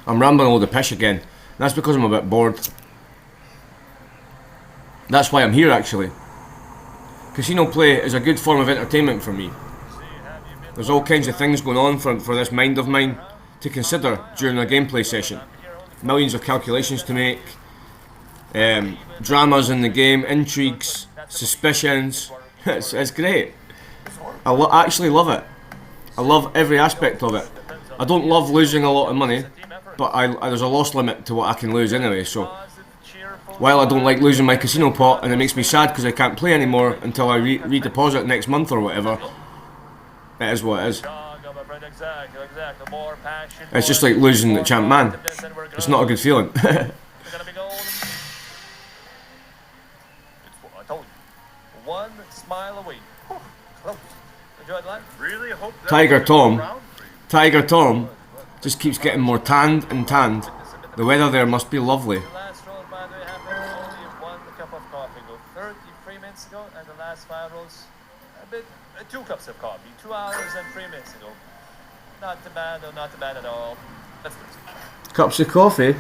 I'm rambling all the pish again. That's because I'm a bit bored. That's why I'm here actually. Casino play is a good form of entertainment for me. There's all kinds of things going on for this mind of mine to consider during a gameplay session. Millions of calculations to make, dramas in the game, intrigues, suspicions. It's great. I actually love it. I love every aspect of it. I don't love losing a lot of money, but there's a loss limit to what I can lose anyway, so while I don't like losing my casino pot and it makes me sad because I can't play anymore until I redeposit next month or whatever, it is what it is. It's just like losing the champ man. It's not a good feeling. Tiger Tom just keeps getting more tanned and tanned. The weather there must be lovely. And the last 5 rolls, 2 cups of coffee, 2 hours and 3 minutes ago. Not too bad, or not too bad at all. That's good. Cups of coffee?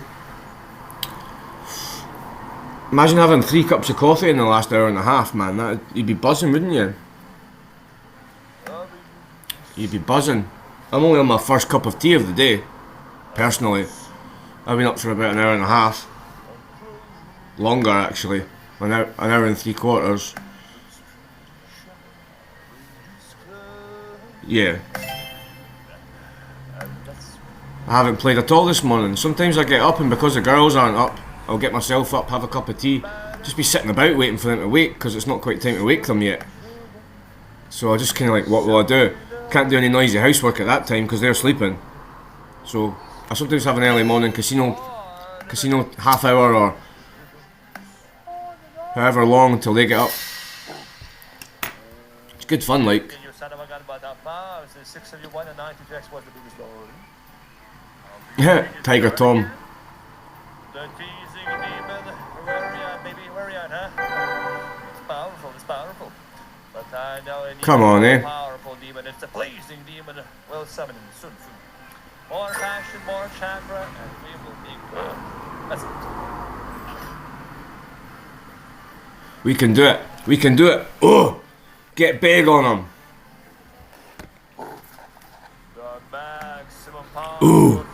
Imagine having 3 cups of coffee in the last hour and a half, man. You'd be buzzing, wouldn't you? You'd be buzzing. I'm only on my first cup of tea of the day, personally. I've been up for about an hour and a half. Longer, actually. An hour and 3/4. Yeah. I haven't played at all this morning. Sometimes I get up and because the girls aren't up, I'll get myself up, have a cup of tea, just be sitting about waiting for them to wake because it's not quite time to wake them yet. So I just kind of like, what will I do? Can't do any noisy housework at that time because they're sleeping. So I sometimes have an early morning casino half hour or however long until they get up. It's good fun, like. Tiger Tom. Come on, eh? Powerful demon. It's a blazing demon. We'll summon him soon. More passion, more chakra, and we will be good. That's it. We can do it. We can do it. Oh! Get big on them. Ooh.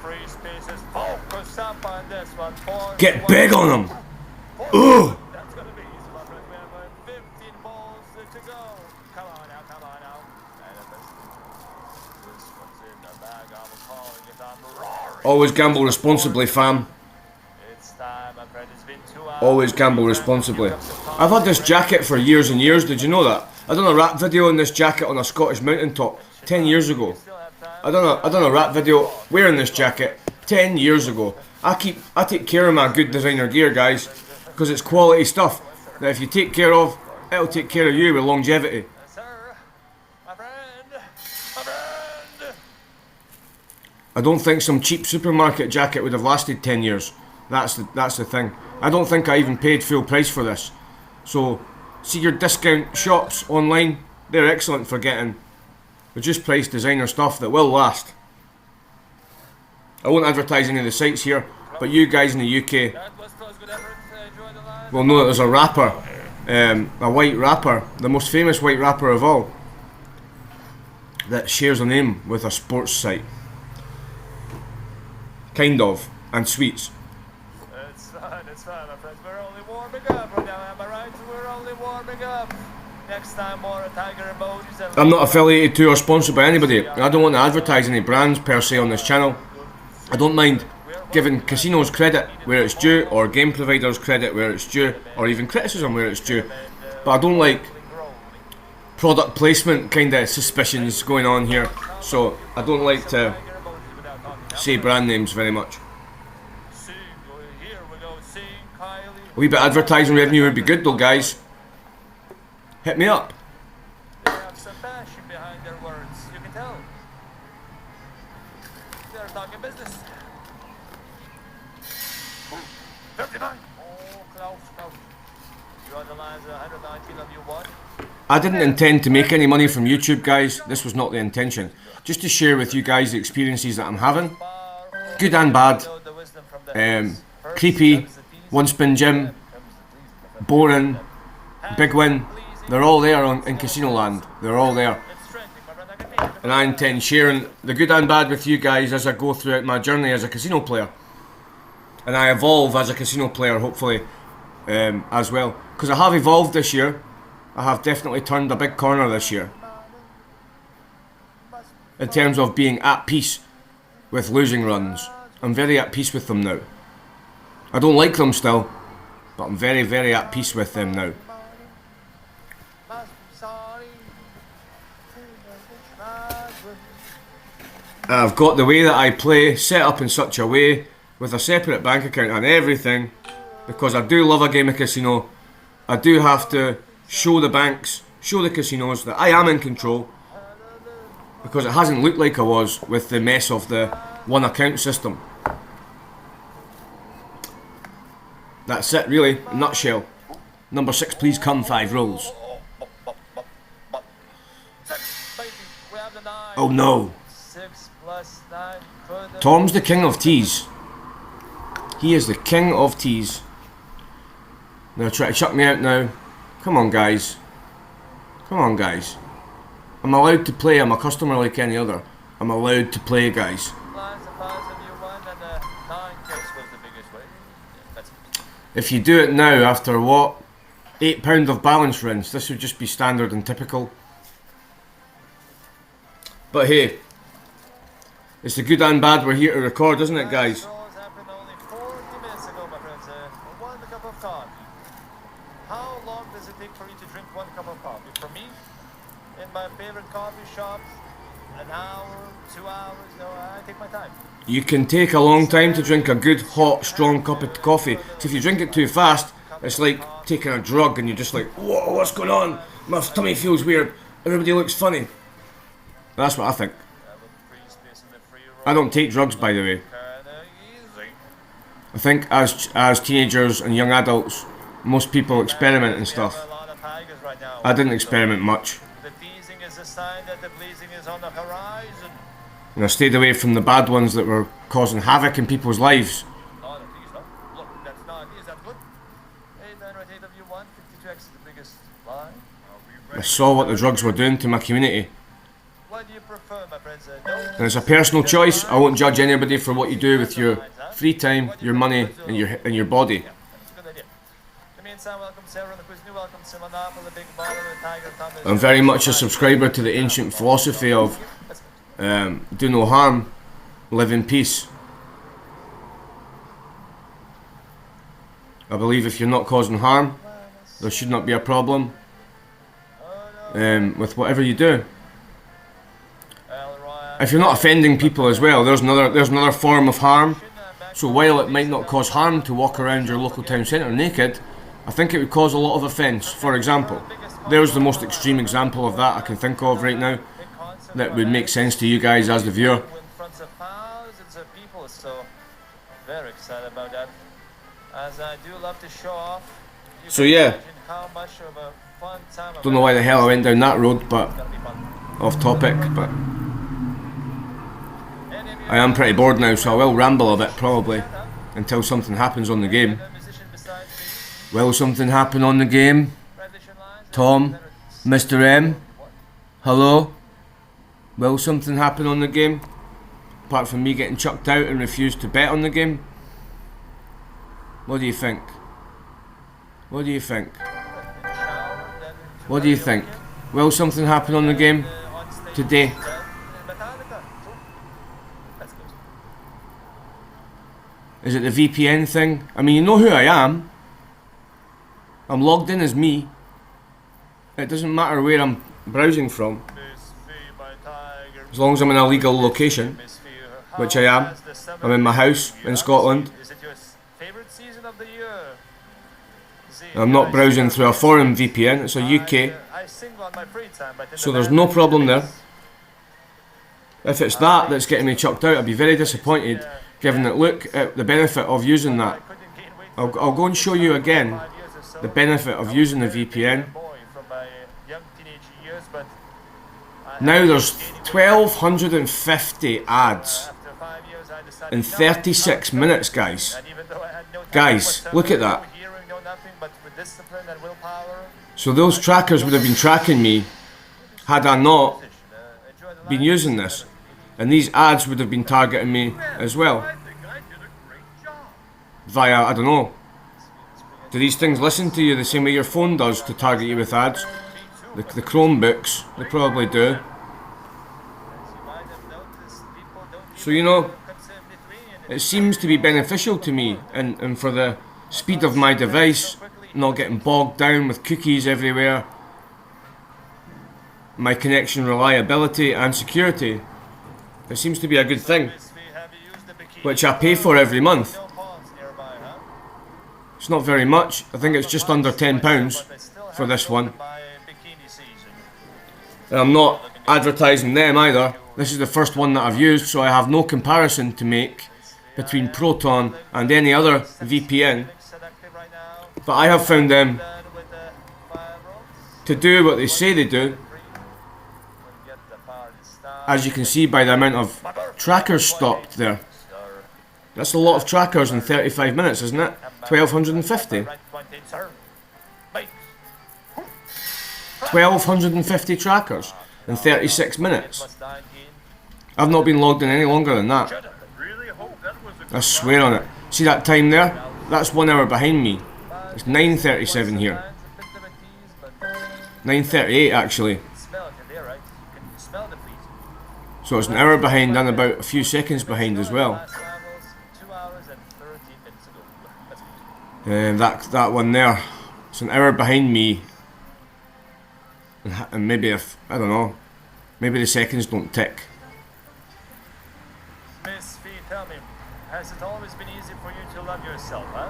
Get big on them. Ooh. That's gonna be easy, my friends. We have 15 balls to go. Come on now, come on now. This one's in the bag. I'm calling it. I'm roaring. Always gamble responsibly, fam. It's time, my friend. It's been 2 hours. Always gamble responsibly. I've had this jacket for years and years. Did you know that? I done a rap video in this jacket on a Scottish mountaintop 10 years ago. I done a rap video wearing this jacket 10 years ago. I take care of my good designer gear, guys, because it's quality stuff that if you take care of, it'll take care of you with longevity. I don't think some cheap supermarket jacket would have lasted 10 years. That's the thing. I don't think I even paid full price for this. So, see your discount shops online, they're excellent for getting reduced price designer stuff that will last. I won't advertise any of the sites here, but you guys in the UK will know that there's a rapper, a white rapper, the most famous white rapper of all, that shares a name with a sports site. Kind of, and sweets. It's fine, my friends. We're only warming up right now, am I right? We're only warming up. Next time, more tiger emojis. I'm not affiliated to or sponsored by anybody. I don't want to advertise any brands per se on this channel. I don't mind giving casinos credit where it's due, or game providers credit where it's due, or even criticism where it's due. But I don't like product placement kind of suspicions going on here. So I don't like to say brand names very much. A wee bit of advertising revenue would be good though, guys. Hit me up. They have some passion behind their words, you can tell. They're talking business. 39. Oh, close. You're on the lines 119 of you won. I didn't intend to make any money from YouTube, guys. This was not the intention. Just to share with you guys the experiences that I'm having. Good and bad. Creepy, One Spin Gym, Boring, Big Win. They're all there in Casino Land. They're all there. And I intend sharing the good and bad with you guys as I go throughout my journey as a casino player. And I evolve as a casino player, hopefully, as well. Because I have evolved this year. I have definitely turned a big corner this year. In terms of being at peace with losing runs. I'm very at peace with them now. I don't like them still, but I'm very, very at peace with them now. I've got the way that I play set up in such a way with a separate bank account and everything, because I do love a game of casino. I do have to show the banks, show the casinos that I am in control, because it hasn't looked like I was with the mess of the one account system. That's it really, nutshell. Number 6, please come, 5 rolls. Oh no. Tom's the king of teas. He is the king of teas. Now try to chuck me out now. Come on guys. Come on guys. I'm allowed to play, I'm a customer like any other. I'm allowed to play, guys. If you do it now after what? £8 of balance rinse, this would just be standard and typical. But hey, it's the good and bad we're here to record, isn't it guys? How long does it take for you to drink 1 cup of coffee? For me, in my favorite coffee shop, an hour, 2 hours, no, I take my time. You can take a long time to drink a good, hot, strong cup of coffee. So if you drink it too fast, it's like taking a drug and you're just like, whoa, what's going on? My tummy feels weird. Everybody looks funny. That's what I think. I don't take drugs, by the way. I think as teenagers and young adults, most people experiment and stuff. I didn't experiment much. And I stayed away from the bad ones that were causing havoc in people's lives. I saw what the drugs were doing to my community. And it's a personal choice. I won't judge anybody for what you do with your free time, your money, and your body. I'm very much a subscriber to the ancient philosophy of do no harm, live in peace. I believe if you're not causing harm, there should not be a problem with whatever you do. If you're not offending people as well, there's another form of harm. So while it might not cause harm to walk around your local town centre naked, I think it would cause a lot of offence. For example, there's the most extreme example of that I can think of right now that would make sense to you guys as the viewer. So yeah, don't know why the hell I went down that road, but off topic, but I am pretty bored now, so I will ramble a bit probably until something happens on the game. Will something happen on the game? Tom? Mr. M? Hello? Will something happen on the game? Apart from me getting chucked out and refused to bet on the game? What do you think? What do you think? What do you think? Will something happen on the game today? Is it the VPN thing? I mean, you know who I am. I'm logged in as me. It doesn't matter where I'm browsing from. As long as I'm in a legal location, which I am. I'm in my house in Scotland. I'm not browsing through a foreign VPN, it's a UK. So there's no problem there. If it's that that's getting me chucked out, I'd be very disappointed, given that look at the benefit of using that. I'll go and show you again the benefit of using the VPN. Now there's 1,250 ads in 36 minutes, guys. Guys, look at that. So those trackers would have been tracking me had I not been using this. And these ads would have been targeting me as well. Via, I don't know. Do these things listen to you the same way your phone does to target you with ads? The Chromebooks, they probably do. So, you know, it seems to be beneficial to me and for the speed of my device, not getting bogged down with cookies everywhere, my connection reliability and security. It seems to be a good thing, which I pay for every month. It's not very much. I think it's just under £10 for this one. And I'm not advertising them either. This is the first one that I've used, so I have no comparison to make between Proton and any other VPN. But I have found them to do what they say they do, as you can see by the amount of trackers stopped there. That's a lot of trackers in 35 minutes, isn't it? 1,250. 1,250 trackers in 36 minutes. I've not been logged in any longer than that. I swear on it. See that time there? That's 1 hour behind me. It's 9:37 here. 9:38 actually. So it's an hour behind and about a few seconds behind as well. That one there. It's an hour behind me. And maybe if, I don't know, maybe the seconds don't tick. Miss Fee, tell me, has it always been easy for you to love yourself, huh?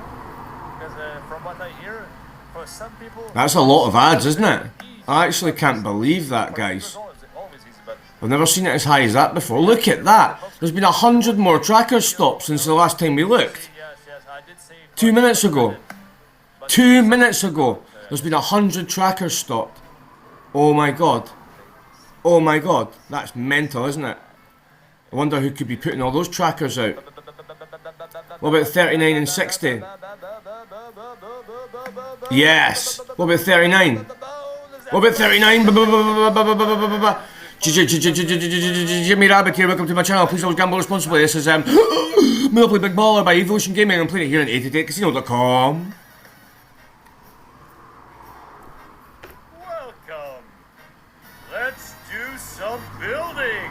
Because from what I hear, for some people... That's a lot of ads, isn't it? I actually can't believe that, guys. I've never seen it as high as that before. Look at that! There's been 100 more tracker stops since the last time we looked. 2 minutes ago. 2 minutes ago. There's been 100 trackers stopped. Oh my god. Oh my god. That's mental, isn't it? I wonder who could be putting all those trackers out. What about 39 and 60? Yes! What about 39? What about 39? Jimmy Rabbit here, welcome to my channel. Please always gamble responsibly. This is Monopoly Big Baller by Evolution Gaming. I'm playing it here on 88casino.com. Welcome. Let's do some building.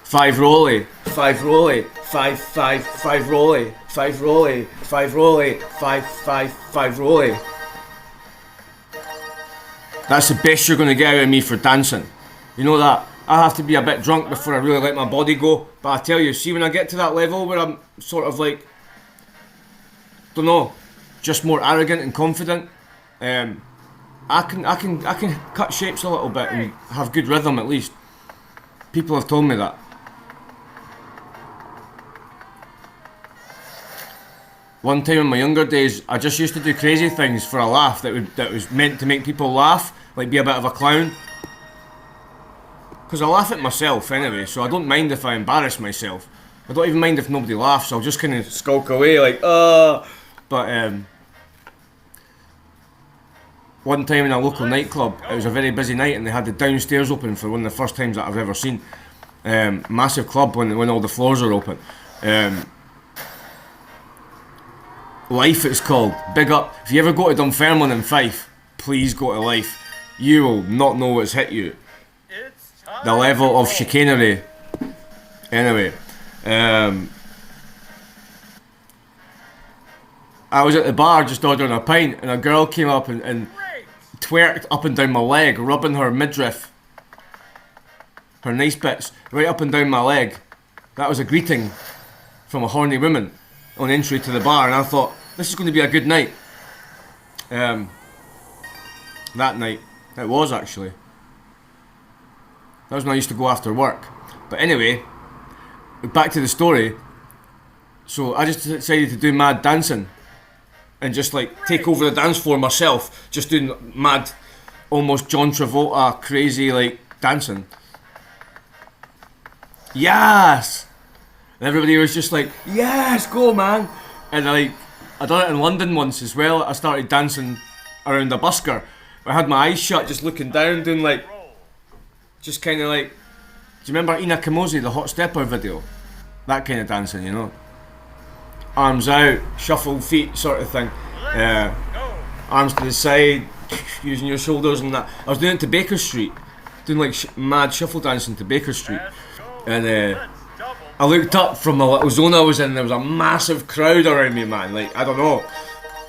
5 rolly, 5 rolly, 5 rolly, 5 rolly, 5 rolly, 5 rolly. That's the best you're going to get out of me for dancing. You know that. I have to be a bit drunk before I really let my body go. But I tell you, see when I get to that level where I'm sort of like, don't know, just more arrogant and confident, I can cut shapes a little bit and have good rhythm at least. People have told me that. One time in my younger days, I just used to do crazy things for a laugh that was meant to make people laugh, like be a bit of a clown. Because I laugh at myself anyway, so I don't mind if I embarrass myself. I don't even mind if nobody laughs, I'll just kind of skulk away like, But one time in a local nightclub, it was a very busy night and they had the downstairs open for one of the first times that I've ever seen. Massive club when all the floors are open. Life it's called. Big up. If you ever go to Dunfermline in Fife, please go to Life. You will not know what's hit you. The level of chicanery. Anyway, I was at the bar just ordering a pint and a girl came up and twerked up and down my leg, rubbing her midriff, her nice bits, right up and down my leg. That was a greeting from a horny woman on entry to the bar, and I thought, this is going to be a good night. That night, it was actually. That was when I used to go after work. But anyway, back to the story. So I just decided to do mad dancing and just like take over the dance floor myself, just doing mad, almost John Travolta crazy like dancing. Yes! And everybody was just like, yes, go man. And like, I done it in London once as well. I started dancing around a busker. I had my eyes shut, just looking down, doing like, just kind of like, do you remember Ina Kamosi, the Hot Stepper video? That kind of dancing, you know. Arms out, shuffle feet sort of thing. Arms to the side, using your shoulders and that. I was doing it to Baker Street, doing like mad shuffle dancing to Baker Street. And I looked up from the little zone I was in, there was a massive crowd around me, man. Like, I don't know,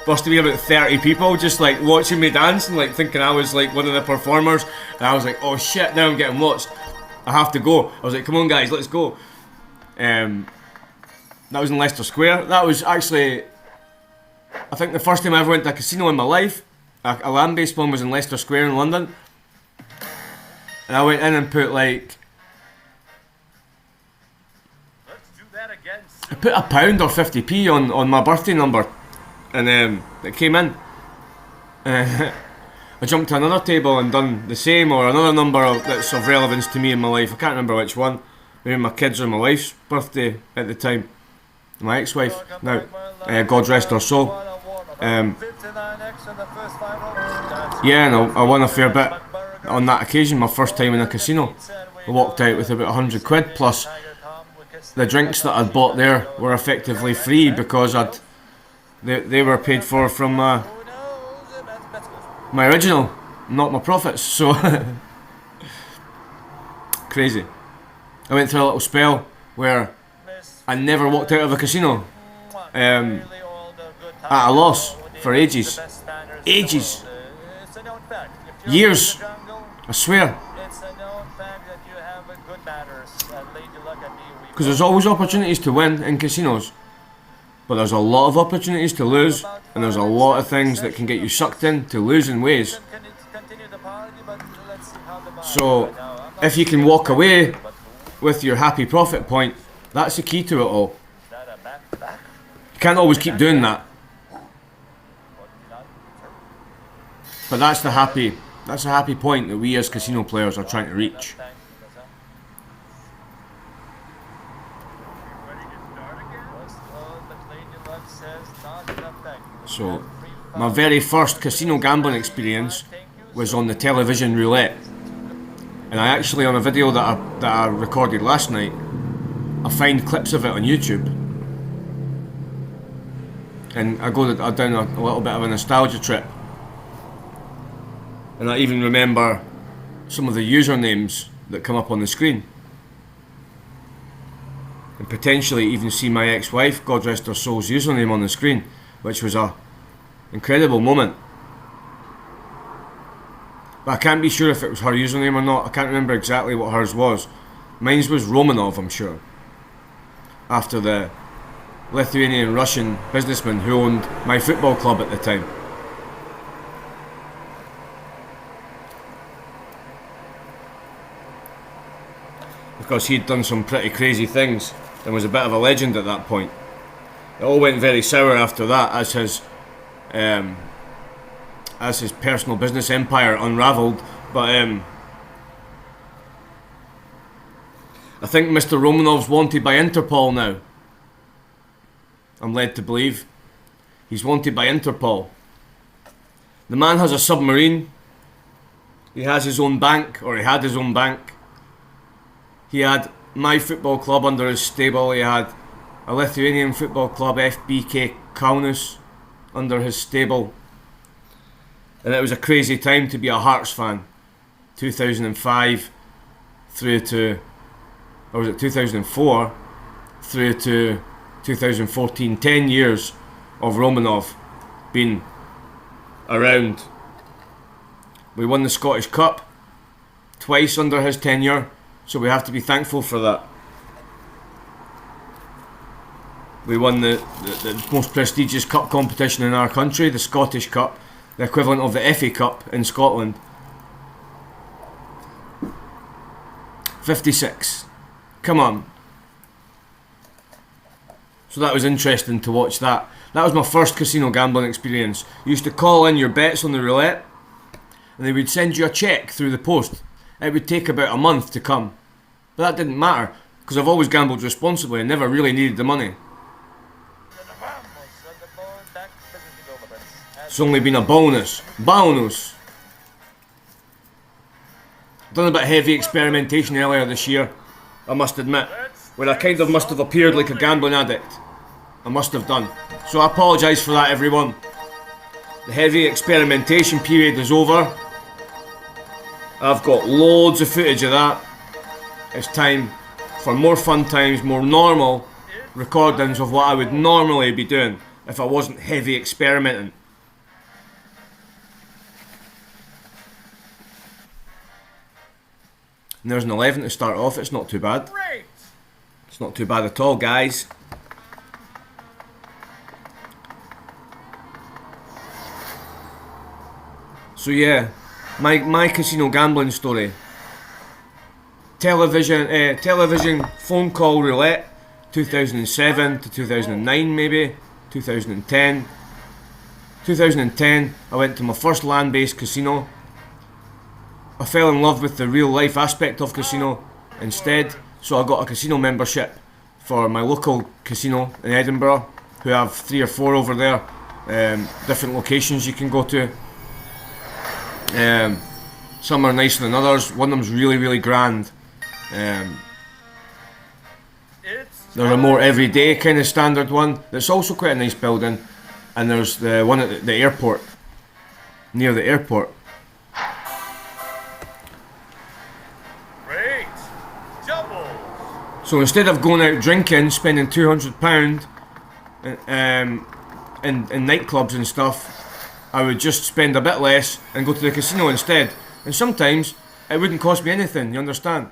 must have been about 30 people just like watching me dance and like thinking I was like one of the performers. And I was like, oh shit, now I'm getting watched. I have to go. I was like, come on guys, let's go. That was in Leicester Square. That was actually, I think, the first time I ever went to a casino in my life. A land-based one was in Leicester Square in London. And I went in and put like, I put £1 or 50p on my birthday number, and it came in. I jumped to another table and done the same, or another number that's of relevance to me in my life. I can't remember which one. Maybe my kids or my wife's birthday at the time. My ex-wife, now, God rest her soul. Yeah, and I won a fair bit on that occasion, my first time in a casino. I walked out with about 100 quid, plus the drinks that I'd bought there were effectively free because they were paid for from my original, not my profits, so crazy. I went through a little spell where I never walked out of a casino at a loss for ages. Ages. Years. I swear. Because there's always opportunities to win in casinos, but there's a lot of opportunities to lose, and there's a lot of things that can get you sucked in to losing ways. So if you can walk away with your happy profit point, that's the key to it all. You can't always keep doing that, but that's a happy point that we as casino players are trying to reach. So, my very first casino gambling experience was on the television roulette, and I actually, on a video that I recorded last night, I find clips of it on YouTube, and I go down a little bit of a nostalgia trip, and I even remember some of the usernames that come up on the screen, and potentially even see my ex-wife, God rest her soul's, username on the screen, which was a incredible moment. But I can't be sure if it was her username or not. I can't remember exactly what hers was. Mine's was Romanov, I'm sure, after the Lithuanian Russian businessman who owned my football club at the time. Because he'd done some pretty crazy things and was a bit of a legend at that point. It all went very sour after that as his personal business empire unravelled. But I think Mr. Romanov's wanted by Interpol now. I'm led to believe he's wanted by Interpol. The man has a submarine. He has his own bank, or he had his own bank. He had my football club under his stable. He had a Lithuanian football club, FBK Kaunas, under his stable. And it was a crazy time to be a Hearts fan. 2005 through to, or was it 2004 through to 2014. 10 years of Romanov being around. We won the Scottish Cup twice under his tenure, so we have to be thankful for that. We won the most prestigious cup competition in our country, the Scottish Cup, the equivalent of the FA Cup in Scotland. 56. Come on. So that was interesting to watch that. That was my first casino gambling experience. You used to call in your bets on the roulette, and they would send you a cheque through the post. It would take about a month to come, but that didn't matter because I've always gambled responsibly and never really needed the money. It's only been a bonus. Bonus! Done a bit of heavy experimentation earlier this year, I must admit, where I kind of must have appeared like a gambling addict. I must have done. So I apologise for that, everyone. The heavy experimentation period is over. I've got loads of footage of that. It's time for more fun times, more normal recordings of what I would normally be doing if I wasn't heavy experimenting. And there's an 11 to start off. It's not too bad. It's not too bad at all, guys. So yeah, my casino gambling story. Television phone call roulette, 2007 to 2009 maybe, 2010. 2010, I went to my first land-based casino. I fell in love with the real life aspect of casino instead, so I got a casino membership for my local casino in Edinburgh, who have 3 or 4 over there, different locations you can go to. Some are nicer than others. One of them's really grand. There's a more everyday kind of standard one that's also quite a nice building, and there's the one at the airport, near the airport. So instead of going out drinking, spending £200 in nightclubs and stuff, I would just spend a bit less and go to the casino instead. And sometimes it wouldn't cost me anything, you understand?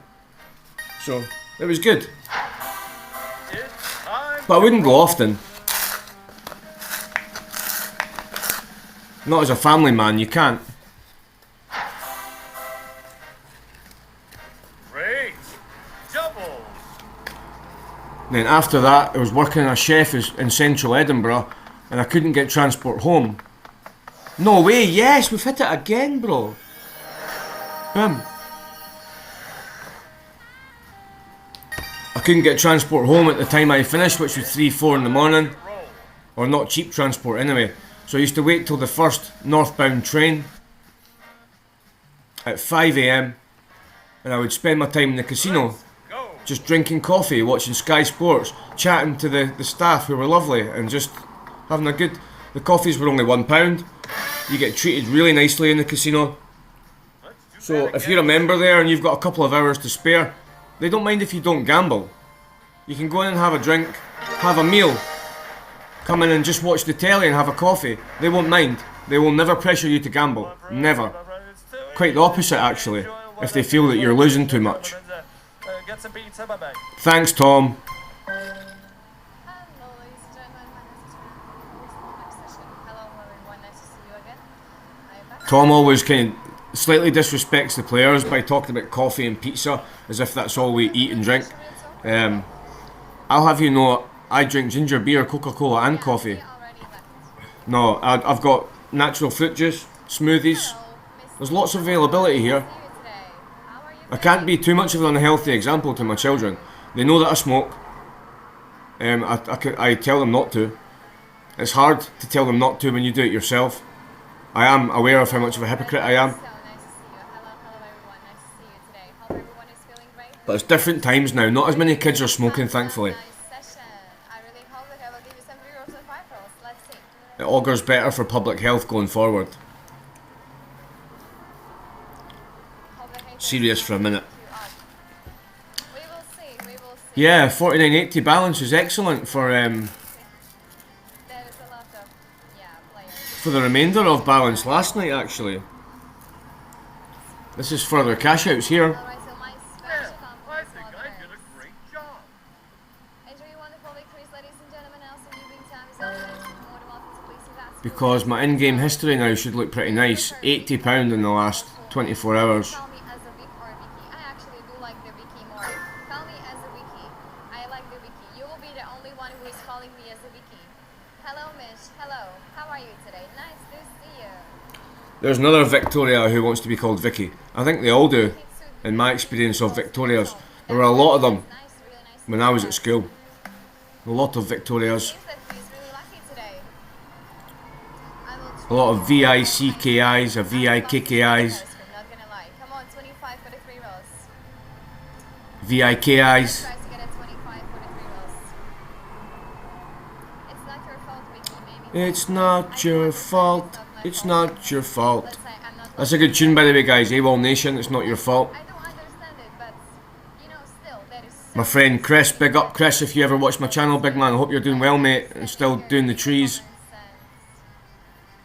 So it was good. But I wouldn't go often. Not as a family man, you can't. Then after that, I was working as a chef in central Edinburgh, and I couldn't get transport home. No way, yes, we've hit it again, bro. Boom. I couldn't get transport home at the time I finished, which was 3-4 in the morning. Or not cheap transport anyway. So I used to wait till the first northbound train at 5 AM, and I would spend my time in the casino, just drinking coffee, watching Sky Sports, chatting to the staff who were lovely, and just having a good... The coffees were only £1. You get treated really nicely in the casino. So if you're a member there and you've got a couple of hours to spare, they don't mind if you don't gamble. You can go in and have a drink, have a meal, come in and just watch the telly and have a coffee. They won't mind. They will never pressure you to gamble. Never. Quite the opposite, actually, if they feel that you're losing too much. Thanks, Tom. Tom always kind of slightly disrespects the players by talking about coffee and pizza as if that's all we eat and drink. I'll have you know, I drink ginger beer, Coca-Cola and coffee. No, I've got natural fruit juice, smoothies. There's lots of availability here. I can't be too much of an unhealthy example to my children. They know that I smoke. I tell them not to. It's hard to tell them not to when you do it yourself. I am aware of how much of a hypocrite I am. But it's different times now. Not as many kids are smoking, thankfully. It augurs better for public health going forward. Serious for a minute. Yeah, 49.80 balance is excellent for the remainder of balance last night, actually. This is further cash outs here. Because my in-game history now should look pretty nice. £80 in the last 24 hours. There's another Victoria who wants to be called Vicky. I think they all do, in my experience of Victorias. There were a lot of them. when I was at school. A lot of Victorias. Means that he's really lucky today. I will A lot of treat him. VICKIs, a VIKKIs, I'm not gonna lie. Come on, 25 for the 3 rolls. VIKIs. Try to get a 25 for the 3 rolls. It's not your fault, Vicky. Maybe. It's not your fault. It's not your fault. Let's say I'm not. That's a good tune, by the way, guys. AWOL Nation, it's not your fault. I don't understand it, but you know, still that is. So My friend Chris, big up Chris if you ever watch my channel, big man. I hope you're doing well, mate, and still doing the trees.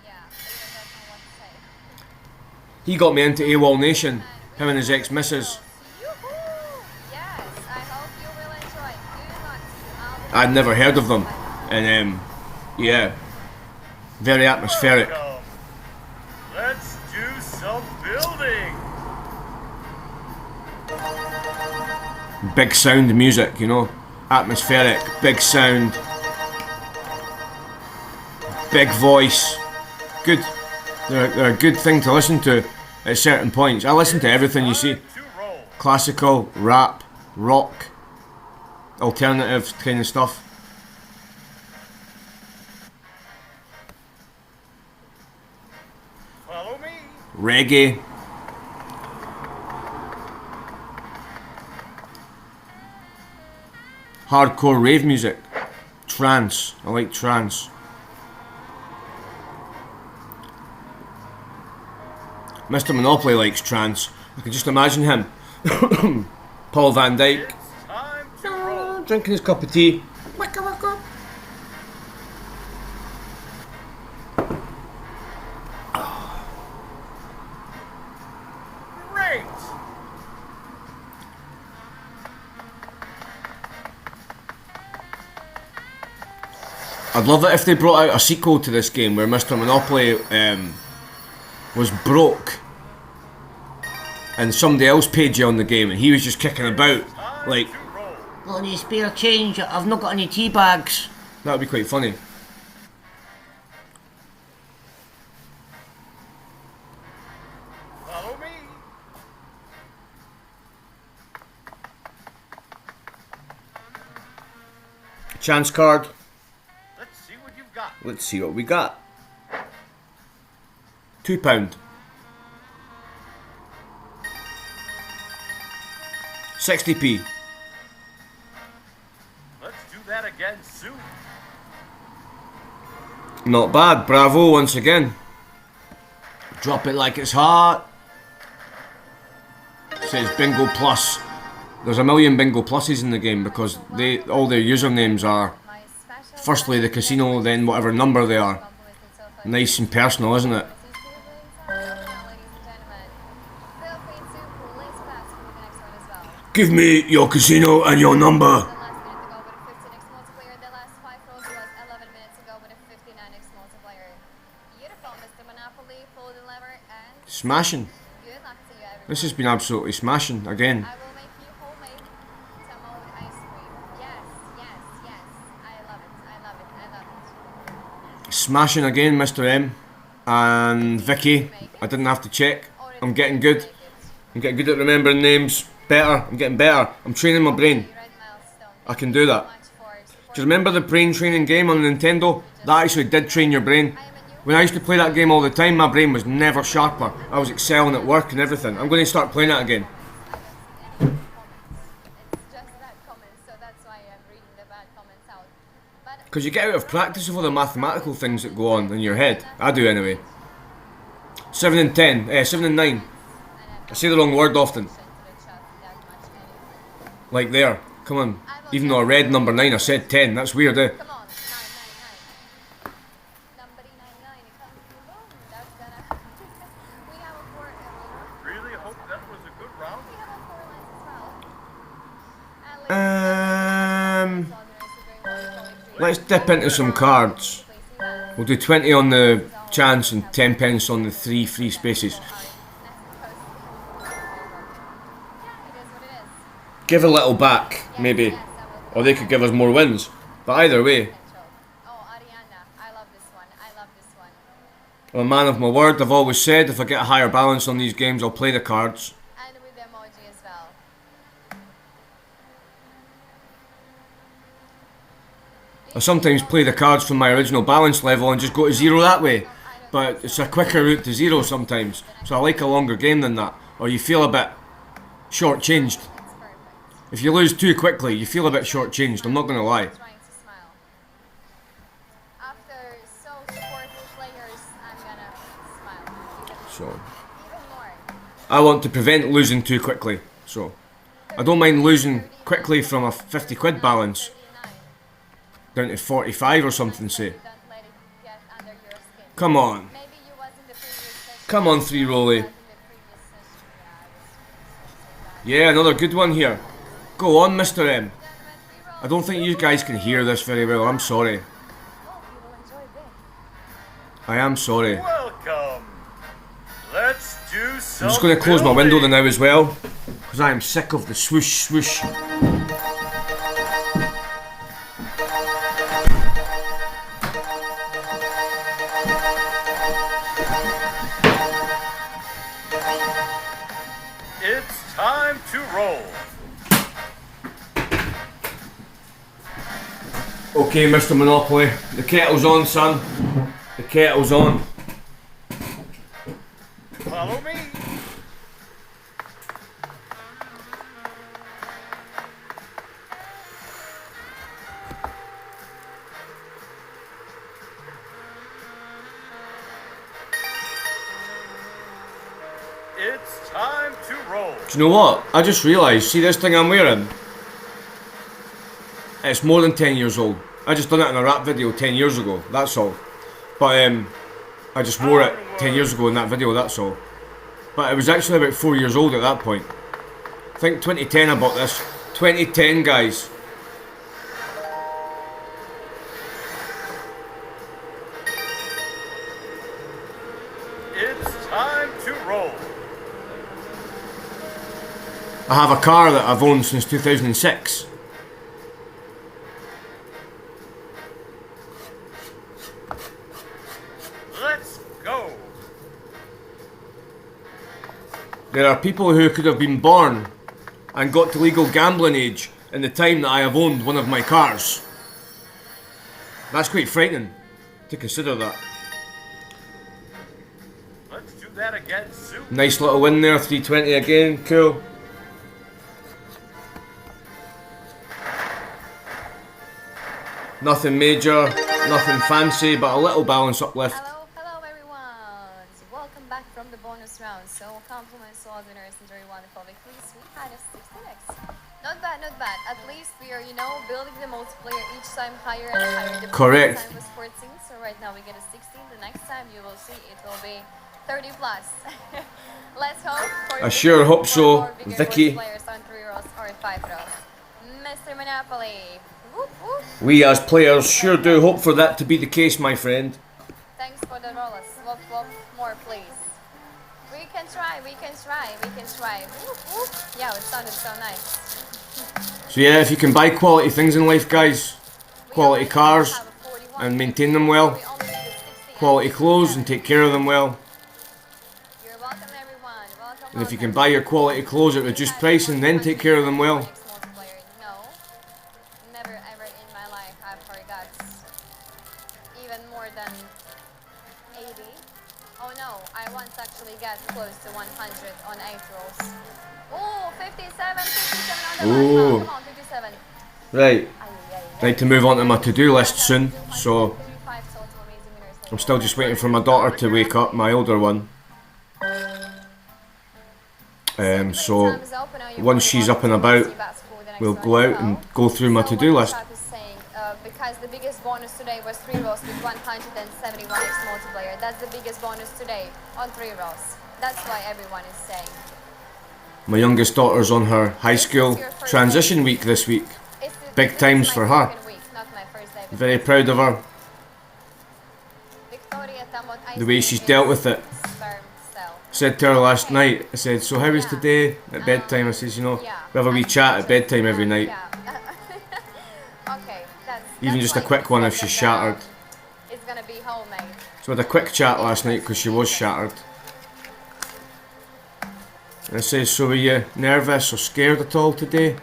Yeah, I don't know what to say. He got me into AWOL Nation, him and his ex-missus. Yoo-hoo! Yes, I hope you will enjoy. Good luck to you all. I'd never heard of them, and yeah, very atmospheric. Welcome. Let's do some building. Big sound music, you know, atmospheric, big sound, big voice, good. They're a good thing to listen to at certain points. I listen to everything you see. To roll. Classical, rap, rock, alternative kind of stuff. Follow me. Reggae. Hardcore rave music. Trance. I like trance. Mr. Monopoly likes trance. I can just imagine him. Paul Van Dyke. It's time to roll. Drinking his cup of tea. Great. I'd love it if they brought out a sequel to this game where Mr. Monopoly was broke and somebody else paid you on the game and he was just kicking about like, To roll. got any spare change? I've not got any tea bags. That would be quite funny. Follow me. Chance card. Let's see what you've got. Let's see what we got. £2. 60p. Let's do that again soon. Not bad. Bravo once again. Drop it like it's hot. Says Bingo Plus. There's a million Bingo Pluses in the game because all their usernames are My special firstly the casino, then whatever number they are. bumble with it so far. Nice and personal, isn't it? Ladies and gentlemen, feel free to place bets for the next one as well. Give me your casino and your number. The last minute to go with a 15x multiplier. The last 5 rolls was 11 minutes ago with a 59x multiplier. Beautiful, Mr. Monopoly. Pull the lever and Smashing. good luck to you, everyone. This has been absolutely smashing again. I will make you homemade tamale with ice cream. Yes, yes, yes. I love it. I love it. I love it. Smashing again, Mr. M. And Vicky. I didn't have to check. I'm getting good. I'm getting good at remembering names. Better. I'm getting better. I'm training my brain. Red milestone. I can do that. Do you remember the brain training game on Nintendo? That actually did train your brain. When I used to play that game all the time, my brain was never sharper. I was excelling at work and everything. I'm going to start playing it again. It's just that comment, so that's why I'm reading the bad comments out. But Because you get out of practice of all the mathematical things that go on in your head. I do anyway. 7 and 10. 7 and 9. I say the wrong word often. to the chat that much anyway. Like there. Come on. Even though I read number 9, I said 10. That's weird, eh? Come on, 999. Number 99, it comes through. Boom. That's gonna. We have a 4. Really hope that was a good round. We have a 4 lines as well. Um, let's dip into some cards. We'll do 20 on the chance and 10 pence on the 3 free spaces. Give a little back, maybe. Or they could give us more wins. But either way, Oh, Ariana, I love this one. I love this one. I'm a man of my word. I've always said if I get a higher balance on these games, I'll play the cards. And with the emoji as well. I sometimes play the cards from my original balance level and just go to 0 that way. But it's a quicker route to 0 sometimes. So I like a longer game than that. Or you feel a bit shortchanged. It's perfect. If you lose too quickly, you feel a bit shortchanged, I'm not going to lie. Trying to smile. After so supportive players, I'm gonna smile. So Even more. I want to prevent losing too quickly. So I don't mind losing quickly from a 50 quid balance 39. down to 45 or something, say. Don't let it get under your skin. Come on. Maybe you was in the previous session. Come on, 3 rolly. In the previous session, yeah, I was so Yeah, another good one here. Go on, Mr. M. bad. Then when we roll, I don't think you guys can hear this very well. I'm sorry. oh, you will enjoy this. I am sorry. Welcome. Let's do some I'm just going to close my window building. now as well, because I am sick of the swoosh swoosh. It's time to roll. Okay, Mr. Monopoly, the kettle's on, son. The kettle's on. Follow me. It's time to roll. Do you know what? I just realised, see this thing I'm wearing? It's more than 10 years old. I just done it in a rap video 10 years ago, that's all. But I just wore it 10 years ago in that video, that's all. But it was actually about 4 years old at that point. I think 2010 I bought this. 2010, guys. It's time to roll. I have a car that I've owned since 2006. Let's go. There are people who could have been born and got to legal gambling age in the time that I have owned one of my cars. That's quite frightening to consider that. Let's do that again soon. Nice little win there, 320 again, cool. Nothing major, nothing fancy, but a little balance uplift. Hello everyone. Welcome back from the bonus round. So compliments to all winners and very wonderful victories. We had a 16x. Not bad, not bad. At least we are, building the multiplayer each time higher and higher. The Correct. previous time was 14, so right now we get a 16. The next time you will see it will be 30 plus. Let's hope for I sure hope so, more bigger Vicky. players on 3 rows or 5 rows. Mr. Monopoly. Whoop, whoop. We as players sure do hope for that to be the case, my friend. Thanks for the rollers. Whoop, whoop, more please. We can try, we can try, we can try. Whoop, whoop. Yeah, it sounded so nice. So yeah, if you can buy quality things in life, guys, quality cars, and maintain them well, quality clothes and take care of them well, You're welcome everyone. Welcome. and if you can buy your quality clothes at reduced price and then take care of them well, No. Never ever in my life I forgot even more than 80. Oh no, I once actually got close to 100 on 8 rolls. Ooh, 57 on the Ooh. last. Come on, 57. right, Ay. need to move on to my to-do list soon, so I'm still just waiting for my daughter to wake up, my older one. So once she's up and about, we'll go out and go through my to-do list. Because the biggest bonus today was 3 rolls with 171x multiplayer. That's the biggest bonus today on 3 rolls. That's why everyone is saying. My youngest daughter's on her high school transition week this week. Big times for her. Very proud of her. The way she's dealt with it. Said to her last night, I said, so how was today at bedtime? I says, we have a wee chat at bedtime every night. Even just a quick one if she's shattered. It's gonna be homemade. So we had a quick chat last night because she was shattered. And I says, so were you nervous or scared at all today?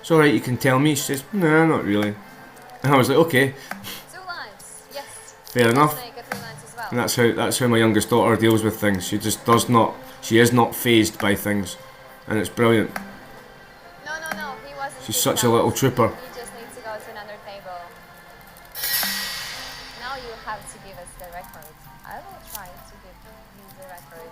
It's alright, you can tell me. She says, no, not really. And I was like, okay. Fair enough. Snake at 3 lines as well. And that's how my youngest daughter deals with things. She just does not. She is not phased by things, and it's brilliant. No, he wasn't. She's such a little trooper. He just needs to go to another table. Now you have to give us the record. I will try to give you the record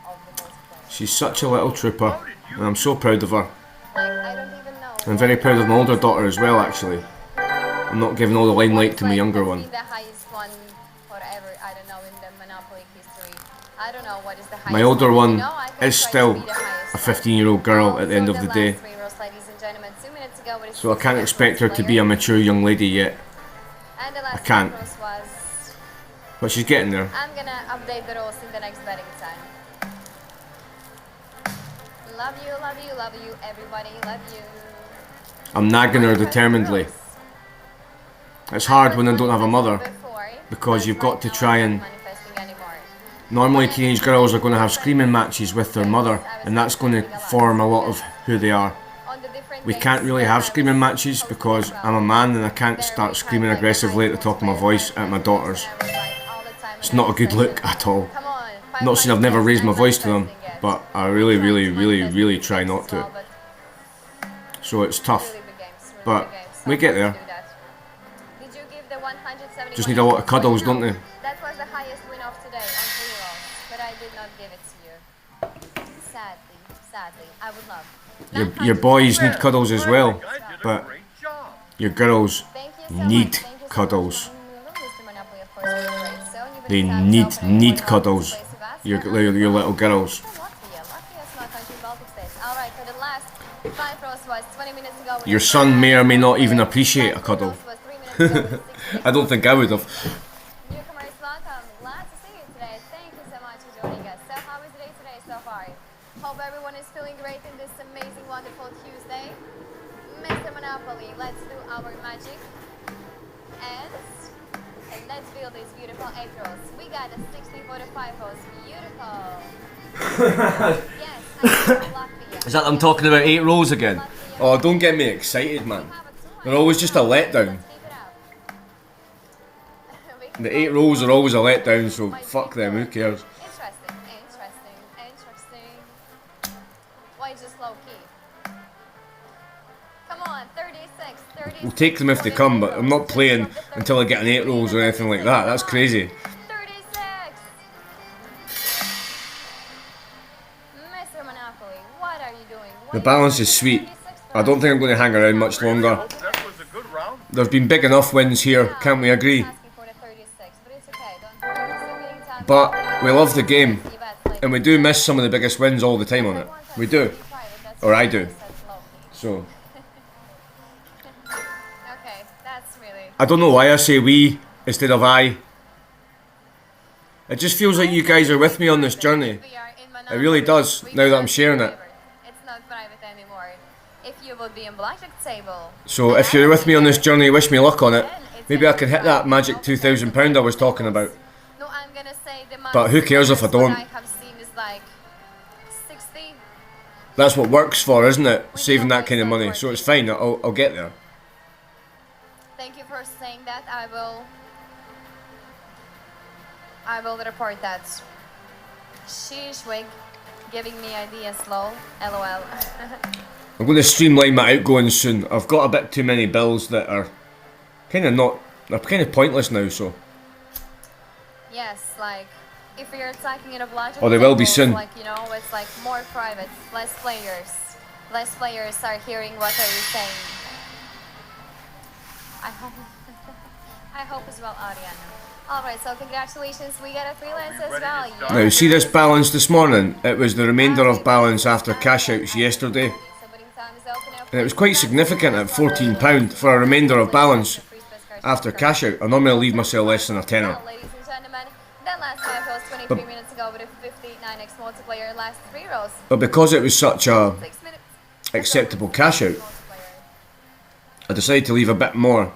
of the most players. She's such a little trooper, and I'm so proud of her. Like, I don't even know. I'm very proud of my older daughter as well, actually. I'm not giving all the limelight to my younger one. The highest one, whatever, I don't know, in the Monopoly history. I don't know what is the highest. My older one You know, I can is try to still be the highest a 15-year-old girl at the end of the day. last 3 rows, ladies and gentlemen. 2 minutes ago, it is So I can't 6 expect her to be player. a mature young lady yet. And the last can't. rows was... But she's getting there. I'm gonna update the rules in the next betting time. Love you, everybody, love you. I'm nagging her determinedly. It's hard when I don't have a mother, because you've got to try and... Normally teenage girls are going to have screaming matches with their mother, and that's going to form a lot of who they are. We can't really have screaming matches because I'm a man and I can't start screaming aggressively at the top of my voice at my daughters. It's not a good look at all. Not saying I've never raised my voice to them, but I really try not to. So it's tough, but we get there. Just need a lot of cuddles, don't they? That was the highest win of today on 3 rolls, but I did not give it to you. Sadly, I would love. Your boys need cuddles as well, but your girls need cuddles. They need cuddles. Your little girls. Your son may or may not even appreciate a cuddle. I don't think I would have. Newcomers, welcome. Glad to see you today. Thank you so much for joining us. So how is the day today so far? Hope everyone is feeling great in this amazing, wonderful Tuesday. Mr. Monopoly, let's do our magic. And let's build these beautiful 8 rolls. We got a 16 for the 5 rolls. Beautiful. Yes, Latvia. Is that I'm talking about 8 rolls again? Oh, don't get me excited, man. They're always just a letdown. The 8 rolls are always a letdown, so fuck them, who cares? Interesting. Why just low key? Come on, 36. We'll take them if they come, but I'm not playing until I get an 8 rolls or anything like that. That's crazy. 36. Mr. Monopoly, what are you doing? The balance is sweet. I don't think I'm going to hang around much longer. There's been big enough wins here, can't we agree? But we love the game, and we do miss some of the biggest wins all the time on it. We do. Or I do. So. I don't know why I say we instead of I. It just feels like you guys are with me on this journey. It really does, now that I'm sharing it. It's not private anymore. If you would be in blackjack table. So if you're with me on this journey, wish me luck on it. Maybe I can hit that magic £2,000 I was talking about. But who cares if I don't? That's what works for, isn't it? Saving that kind of money. So it's fine, I'll get there. Thank you for saying that. I will report that. Sheesh wig, giving me ideas, lol. LOL. I'm going to streamline my outgoings soon. I've got a bit too many bills that are they're kind of pointless now, so. Yes, like, if you're attacking in a blackjack they will be soon. Like, you know, it's like more private, less players. Less players are hearing what are you saying. I hope as well, Ariana. Alright, so congratulations, we got a 3 lines as well. Yeah. Now, see this balance this morning? It was the remainder of balance after cash outs yesterday. And it was quite significant at £14 for a remainder of balance after cash out. I normally leave myself less than a tenner. Ladies and gentlemen, that last 5 rows 23 minutes ago with a 59x multiplayer last 3 rows. But because it was such a acceptable cash out, I decided to leave a bit more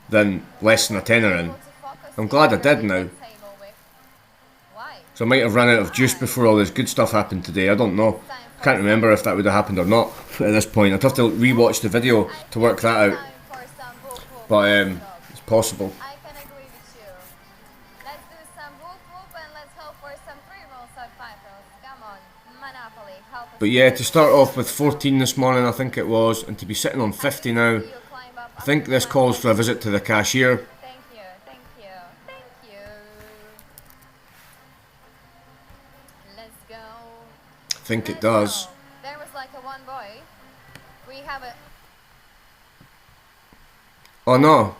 than less than a tenner in. I'm glad I did now. So I might have run out of juice before all this good stuff happened today, I don't know. I can't remember if that would have happened or not at this point. I'd have to re-watch the video to work that out. But it's possible. I can agree with you. But yeah, to start off with 14 this morning, I think it was, and to be sitting on 50 now, I think this calls for a visit to the cashier. Thank you, thank you, thank you. Let's go. I think it does. There was like a one boy. We have a... Oh no.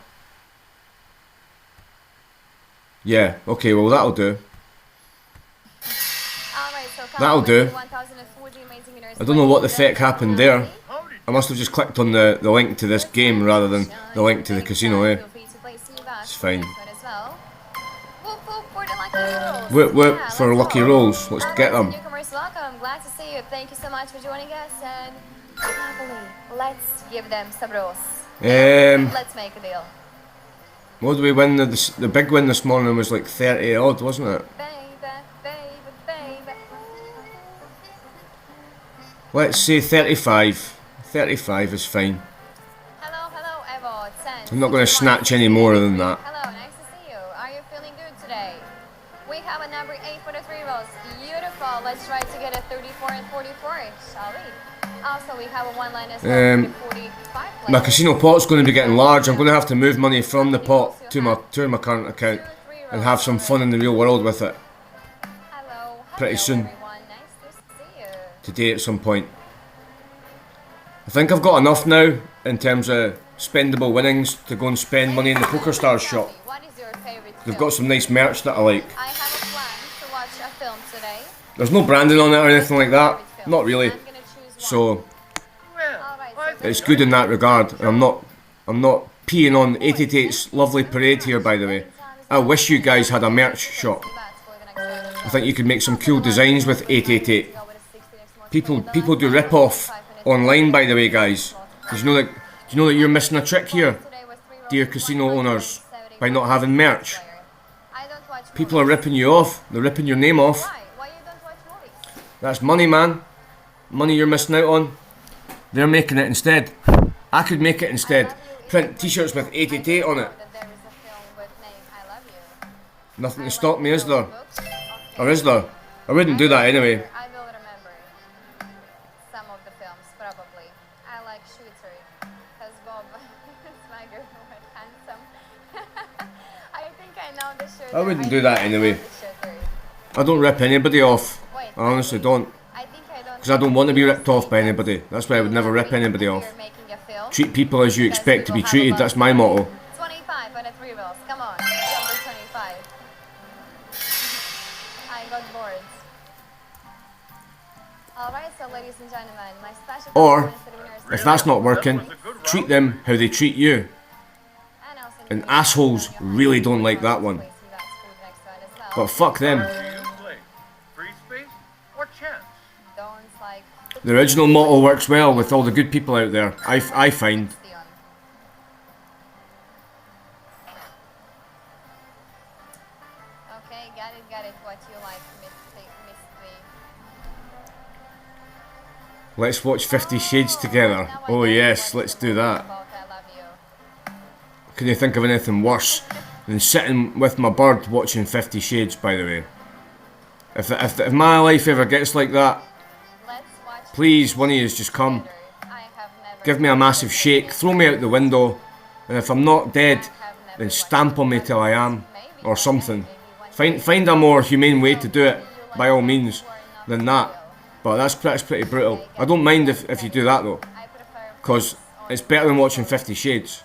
Yeah, okay, well that'll do. Alright, so That'll do. 1040 amazing winners. I don't know what the feck happened there. I must have just clicked on the link to this game rather than the link to the casino, eh? It's fine. Whoop whoop for lucky rolls. Let's get them. Newcomers, welcome. Glad to see you. Thank you so much for joining us. And happily, let's give them some rolls. Let's make a deal. What did we win? The big win this morning was like 30 odd, wasn't it? Baby, baby, baby. Let's say 35. 35 is fine. Hello, Evo. I'm not going to snatch any more than that. Hello, nice to see you. Are you feeling good today? We have a number 8 for the 3 rolls. Beautiful. Let's try to get a 34 and 44, shall we? Also, we have a 1 line as well. 45. My casino pot's going to be getting large. I'm going to have to move money from the pot to my current account and have some fun in the real world with it. Hello, pretty soon. everyone. Nice to see you. Today at some point. I think I've got enough now in terms of spendable winnings to go and spend money in the Poker Stars shop. What is your favorite They've film? got some nice merch that I like. I have a plan to watch a film today. There's no branding on it or anything like that. Not really. I'm gonna choose one. So Alright, so it's good in that regard. And I'm not peeing on 88's lovely parade here, by the way. I wish you guys had a merch shop. I think you could make some cool designs with 888. People do rip-off online, by the way, guys. Do you know that you're missing a trick here, dear casino owners, by not having merch? People are ripping you off. They're ripping your name off. Why you don't watch movies? That's money, man. Money you're missing out on. They're making it instead. I could make it instead. Print t-shirts with 888 on it. That there is a film with name I Love You. Nothing to stop me, is there? Or is there? I wouldn't do that anyway. I will remember some of the films, probably. I like Shooter, because Bob Smiger was handsome. I think I know the Shooter. I wouldn't do that anyway. The Shooter. I don't rip anybody off. Wait, I honestly don't. I think I don't. Because I don't want to be ripped off by anybody. That's why I would never rip anybody off. We're making a film. Treat people as you expect to be treated. That's my motto. 25 on the 3 rolls. Come on, number 25. I got bored. Alright, so ladies and gentlemen, my special Or, performance to the winners if that's not working, treat them how they treat you. and also And assholes really don't like that one. But fuck them. Free space or chance? Don't like The original motto works well with all the good people out there, I find. Okay, got it, what you like, Miss Let's watch 50 Shades together. Oh yes, let's do that. I love you. Can you think of anything worse than sitting with my bird watching 50 Shades, by the way? If my life ever gets like that, Let's watch please, one of you just come. I have never Give me a massive shake, throw me out the window, and if I'm not dead, then stamp on me till I am, or something. Find a more humane way to do it, by all means, than that. But that's pretty brutal. I don't mind if you do that though, I prefer because it's better than watching 50 Shades.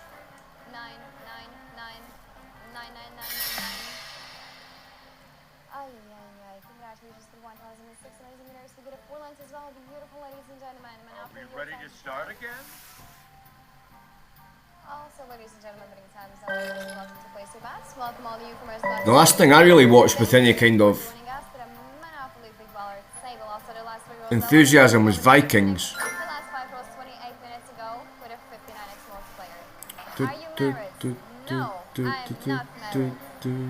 9, 9, 9, 9, 9, 9, 9. Ay, congratulations to 1,006 amazing winners. We get a 4 lines as well. Beautiful ladies and gentlemen. Are we ready to start again? Also, ladies and gentlemen, betting time is up. Welcome to Place Your Bets. Welcome all the newcomers. The last thing I really watched with any kind of Joining us to the Monopoly Big Baller table. Also, the last 3 rolls. enthusiasm was Vikings. The last 5 rolls 28 minutes ago with a 59x multiplayer. Do, Are you do, married? do, No, do, I'm do, not do, married. do.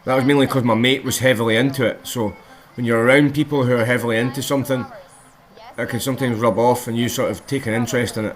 That was mainly because my mate was heavily into it, so when you're around people who are heavily into something, Yes, it can sometimes rub off and you sort of take an interest in it.